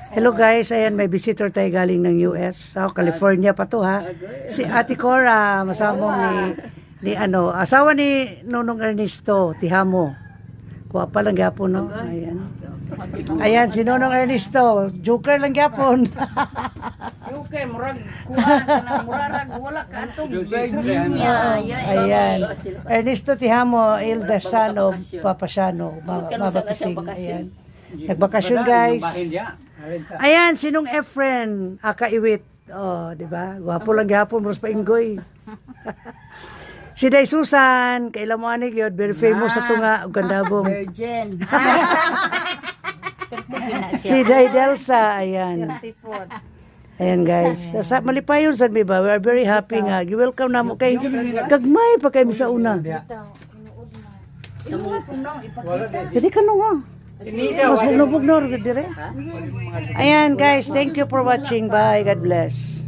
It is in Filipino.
Hello guys, ayan may visitor tayo galing ng US. Sa California pa to ha. Si Ate Cora, masamong ni asawa ni Nonong Ernesto, Tihamo. Kuha pa lang gyapon no. Ayan. Ayan si Nonong Ernesto, joker lang gyapon. Okay, murag kuha na murag wala ka atong Virginia. Ayan. Ernesto Tihamo, eldest son of Papa Shano, mabakasing. Ayan. Nagbakasyon guys. Ayan, sinong Efren? Akaiwit. Oh, di ba? Gwapo lang gyapon, Ros Painggoy. Si Day Susan, kailan mo ani gyud, very famous sa tunga ug Gandabong. Virgin. Si Day Delsa, ayan. Ayan guys. Sa malipayon sad mi ba? We are very happy nga. You welcome na mo kay gagmay pa kay mi sa una. Jadi kanu nga. Mas bugno-bugno dire. Ayan guys, thank you for watching. Bye. God bless.